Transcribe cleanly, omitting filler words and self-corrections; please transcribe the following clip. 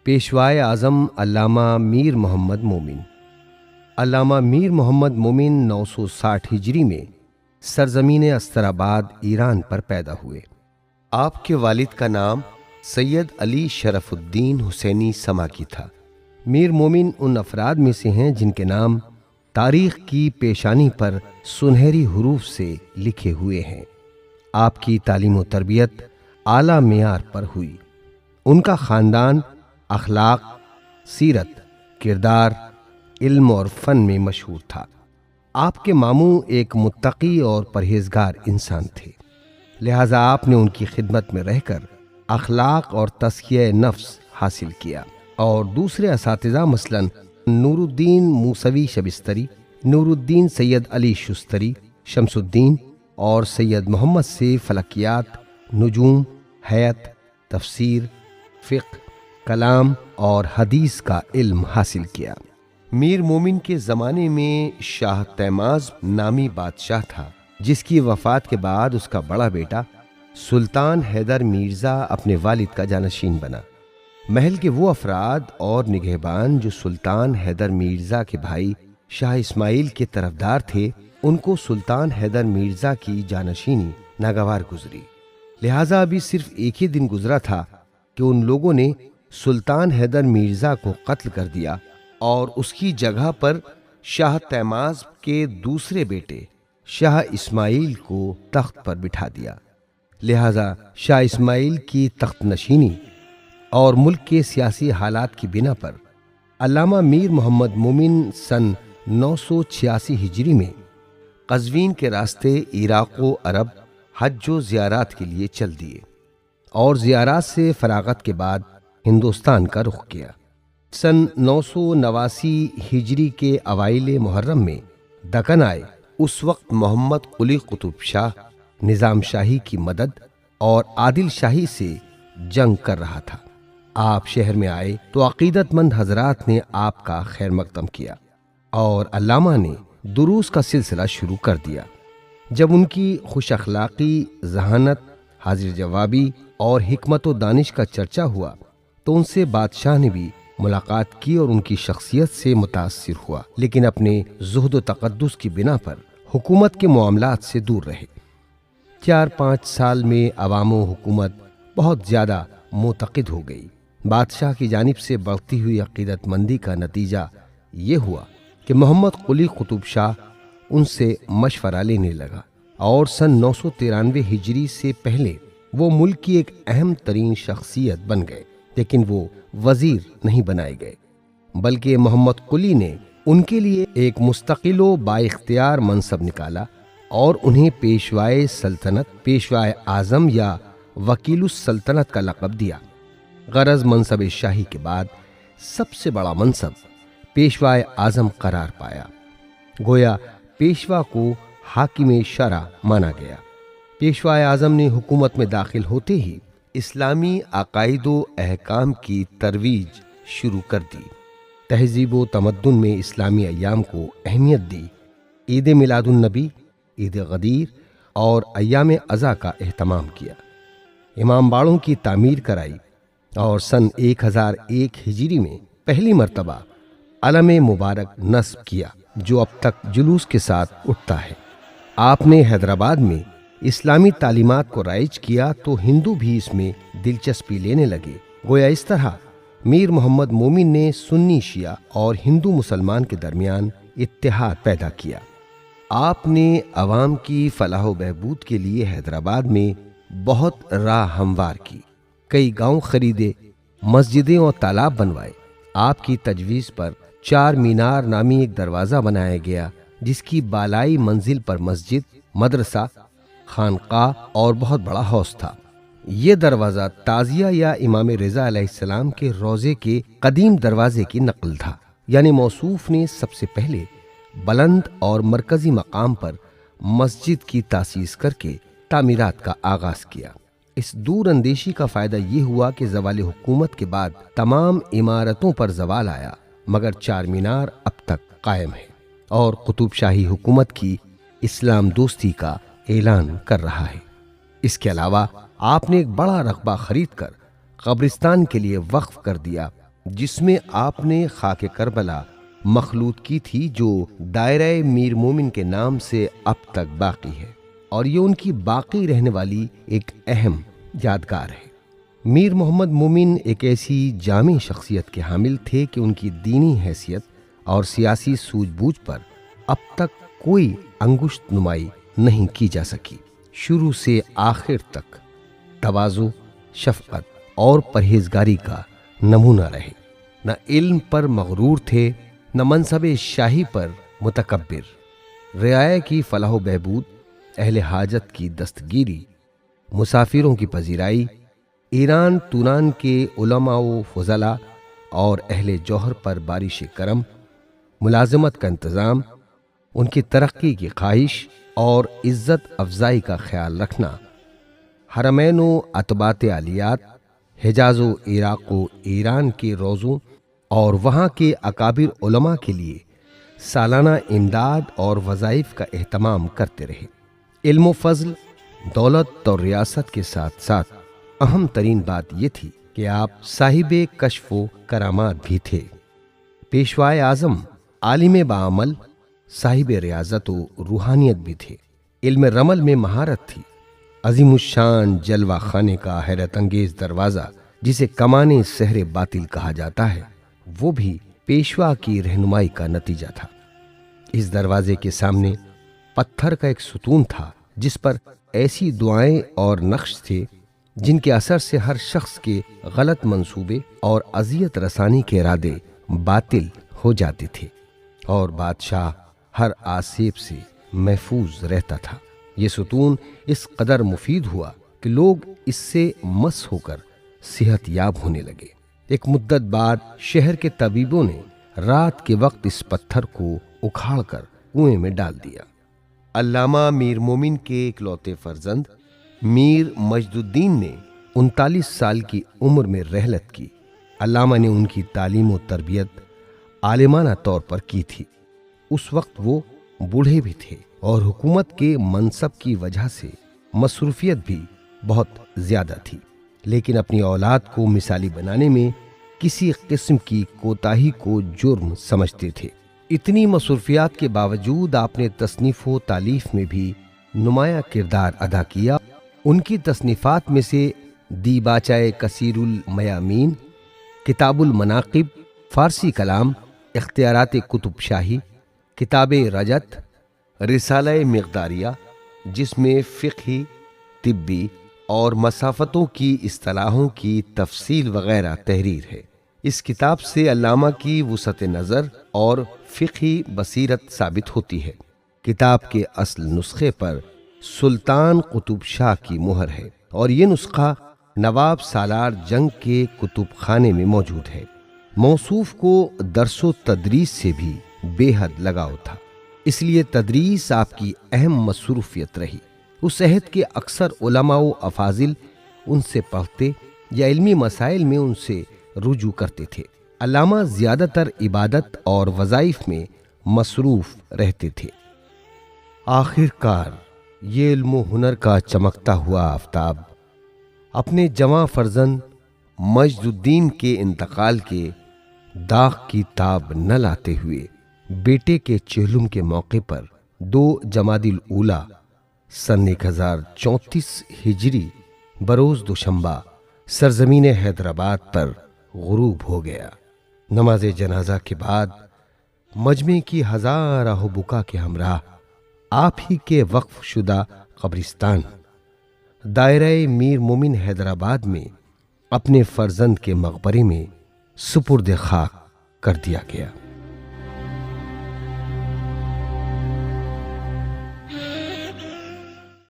پیشوائے اعظم علامہ میر محمد مومن۔ علامہ میر محمد مومن 960 ہجری میں سرزمین استراباد ایران پر پیدا ہوئے۔ آپ کے والد کا نام سید علی شرف الدین حسینی سماکی تھا۔ میر مومن ان افراد میں سے ہیں جن کے نام تاریخ کی پیشانی پر سنہری حروف سے لکھے ہوئے ہیں۔ آپ کی تعلیم و تربیت اعلیٰ معیار پر ہوئی۔ ان کا خاندان اخلاق، سیرت، کردار، علم اور فن میں مشہور تھا۔ آپ کے ماموں ایک متقی اور پرہیزگار انسان تھے، لہذا آپ نے ان کی خدمت میں رہ کر اخلاق اور تزکیہ نفس حاصل کیا، اور دوسرے اساتذہ مثلاً نور الدین موسوی شبستری، نور الدین سید علی شستری، شمس الدین اور سید محمد سے فلکیات، نجوم، حیات، تفسیر، فقہ، کلام اور حدیث کا علم حاصل کیا۔ میر مومن کے زمانے میں شاہ تیماز نامی بادشاہ تھا، جس کی وفات کے بعد اس کا بڑا بیٹا سلطان حیدر مرزا اپنے والد کا جانشین بنا۔ محل کے وہ افراد اور نگہبان جو سلطان حیدر مرزا کے بھائی شاہ اسماعیل کے طرفدار تھے، ان کو سلطان حیدر مرزا کی جانشینی ناگوار گزری، لہٰذا ابھی صرف ایک ہی دن گزرا تھا کہ ان لوگوں نے سلطان حیدر مرزا کو قتل کر دیا اور اس کی جگہ پر شاہ تیماز کے دوسرے بیٹے شاہ اسماعیل کو تخت پر بٹھا دیا۔ لہذا شاہ اسماعیل کی تخت نشینی اور ملک کے سیاسی حالات کی بنا پر علامہ میر محمد مومن سن 986 ہجری میں قزوین کے راستے عراق و عرب حج و زیارات کے لیے چل دیے، اور زیارات سے فراغت کے بعد ہندوستان کا رخ کیا۔ سن 989 ہجری کے اوائل محرم میں دکن آئے۔ اس وقت محمد قلی قطب شاہ نظام شاہی کی مدد اور عادل شاہی سے جنگ کر رہا تھا۔ آپ شہر میں آئے تو عقیدت مند حضرات نے آپ کا خیر مقدم کیا، اور علامہ نے دروس کا سلسلہ شروع کر دیا۔ جب ان کی خوش اخلاقی، ذہانت، حاضر جوابی اور حکمت و دانش کا چرچا ہوا تو ان سے بادشاہ نے بھی ملاقات کی اور ان کی شخصیت سے متاثر ہوا، لیکن اپنے زہد و تقدس کی بنا پر حکومت کے معاملات سے دور رہے۔ 4-5 سال میں عوام و حکومت بہت زیادہ معتقد ہو گئی۔ بادشاہ کی جانب سے بڑھتی ہوئی عقیدت مندی کا نتیجہ یہ ہوا کہ محمد قلی قطب شاہ ان سے مشورہ لینے لگا، اور سن 993 ہجری سے پہلے وہ ملک کی ایک اہم ترین شخصیت بن گئے، لیکن وہ وزیر نہیں بنائے گئے، بلکہ محمد قلی نے ان کے لیے ایک مستقل و بااختیار منصب نکالا اور انہیں پیشوائے سلطنت، پیشوائے اعظم یا وکیل السلطنت کا لقب دیا۔ غرض منصب شاہی کے بعد سب سے بڑا منصب پیشوائے اعظم قرار پایا، گویا پیشوا کو حاکم شرع مانا گیا۔ پیشوائے اعظم نے حکومت میں داخل ہوتے ہی اسلامی عقائد و احکام کی ترویج شروع کر دی، تہذیب و تمدن میں اسلامی ایام کو اہمیت دی، عید میلاد النبی، عید غدیر اور ایام اضحیٰ کا اہتمام کیا، امام باڑوں کی تعمیر کرائی، اور سن 1001 ہجری میں پہلی مرتبہ علم مبارک نصب کیا جو اب تک جلوس کے ساتھ اٹھتا ہے۔ آپ نے حیدرآباد میں اسلامی تعلیمات کو رائج کیا تو ہندو بھی اس میں دلچسپی لینے لگے، گویا اس طرح میر محمد مومن نے سنی شیعہ اور ہندو مسلمان کے درمیان اتحاد پیدا کیا۔ آپ نے عوام کی فلاح و بہبود کے لیے حیدرآباد میں بہت راہ ہموار کی، کئی گاؤں خریدے، مسجدیں اور تالاب بنوائے۔ آپ کی تجویز پر 4 مینار نامی ایک دروازہ بنایا گیا، جس کی بالائی منزل پر مسجد، مدرسہ، خانقاہ اور بہت بڑا حوض تھا۔ یہ دروازہ تعزیہ یا امام رضا علیہ السلام کے روضے کے قدیم دروازے کی نقل تھا، یعنی موصوف نے سب سے پہلے بلند اور مرکزی مقام پر مسجد کی تاسیس کر کے تعمیرات کا آغاز کیا۔ اس دور اندیشی کا فائدہ یہ ہوا کہ زوال حکومت کے بعد تمام عمارتوں پر زوال آیا، مگر 4 مینار اب تک قائم ہے اور قطب شاہی حکومت کی اسلام دوستی کا اعلان کر رہا ہے۔ اس کے علاوہ آپ نے ایک بڑا رقبہ خرید کر قبرستان کے لیے وقف کر دیا جس میں آپ نے خاک کربلا مخلوط کی تھی، جو دائرہ میر مومن کے نام سے اب تک باقی ہے، اور یہ ان کی باقی رہنے والی ایک اہم یادگار ہے۔ میر محمد مومن ایک ایسی جامع شخصیت کے حامل تھے کہ ان کی دینی حیثیت اور سیاسی سوجھ بوجھ پر اب تک کوئی انگشت نمائی نہیں کی جا سکی۔ شروع سے آخر تک تواضع، شفقت اور پرہیزگاری کا نمونہ رہے۔ نہ علم پر مغرور تھے، نہ منصب شاہی پر متکبر۔ رعایا کی فلاح و بہبود، اہل حاجت کی دستگیری، مسافروں کی پذیرائی، ایران توران کے علماء و فضلاء اور اہل جوہر پر بارش کرم، ملازمت کا انتظام، ان کی ترقی کی خواہش اور عزت افزائی کا خیال رکھنا، حرمین و اتباط عالیات، حجاز و عراق و ایران کے روزوں اور وہاں کے اکابر علماء کے لیے سالانہ امداد اور وظائف کا اہتمام کرتے رہے۔ علم و فضل، دولت اور ریاست کے ساتھ ساتھ اہم ترین بات یہ تھی کہ آپ صاحب کشف و کرامات بھی تھے۔ پیشوائے اعظم، عالم بعمل، صاحب ریاضت و روحانیت بھی تھے۔ علم رمل میں مہارت تھی۔ عظیم الشان جلوہ خانے کا حیرت انگیز دروازہ، جسے کمانِ سحر باطل کہا جاتا ہے، وہ بھی پیشوا کی رہنمائی کا نتیجہ تھا۔ اس دروازے کے سامنے پتھر کا ایک ستون تھا، جس پر ایسی دعائیں اور نقش تھے جن کے اثر سے ہر شخص کے غلط منصوبے اور اذیت رسانی کے ارادے باطل ہو جاتے تھے، اور بادشاہ ہر آسیب سے محفوظ رہتا تھا۔ یہ ستون اس قدر مفید ہوا کہ لوگ اس سے مس ہو کر صحت یاب ہونے لگے۔ ایک مدت بعد شہر کے طبیبوں نے رات کے وقت اس پتھر کو اکھاڑ کر کنویں میں ڈال دیا۔ علامہ میر مومن کے اکلوتے فرزند میر مجد الدین نے 39 سال کی عمر میں رحلت کی۔ علامہ نے ان کی تعلیم و تربیت عالمانہ طور پر کی تھی۔ اس وقت وہ بوڑھے بھی تھے اور حکومت کے منصب کی وجہ سے مصروفیت بھی بہت زیادہ تھی، لیکن اپنی اولاد کو مثالی بنانے میں کسی قسم کی کوتاہی کو جرم سمجھتے تھے۔ اتنی مصروفیات کے باوجود آپ نے تصنیف و تالیف میں بھی نمایاں کردار ادا کیا۔ ان کی تصنیفات میں سے دیباچۂ کثیر المیامین، کتاب المناقب، فارسی کلام، اختیارات کتب شاہی، کتاب رجت، رسالہ مقداریہ، جس میں فقہی، طبی اور مسافتوں کی اصطلاحوں کی تفصیل وغیرہ تحریر ہے۔ اس کتاب سے علامہ کی وسعت نظر اور فقہی بصیرت ثابت ہوتی ہے۔ کتاب کے اصل نسخے پر سلطان قطب شاہ کی مہر ہے، اور یہ نسخہ نواب سالار جنگ کے کتب خانے میں موجود ہے۔ موصوف کو درس و تدریس سے بھی بے حد لگاؤ تھا، اس لیے تدریس آپ کی اہم مصروفیت رہی۔ اس عہد کے اکثر علماء و افاضل ان سے پڑھتے یا علمی مسائل میں ان سے رجوع کرتے تھے۔ علامہ زیادہ تر عبادت اور وظائف میں مصروف رہتے تھے۔ آخر کار یہ علم و ہنر کا چمکتا ہوا آفتاب اپنے جواں فرزند مجد الدین کے انتقال کے داغ کی تاب نہ لاتے ہوئے بیٹے کے چہلم کے موقع پر 2 جمادی الاولیٰ سن 1034 ہجری بروز دوشنبہ سرزمین حیدرآباد پر غروب ہو گیا۔ نماز جنازہ کے بعد مجمع کی ہزار آہ و بکا کے ہمراہ آپ ہی کے وقف شدہ قبرستان دائرہ میر مومن حیدرآباد میں اپنے فرزند کے مقبرے میں سپرد خاک کر دیا گیا۔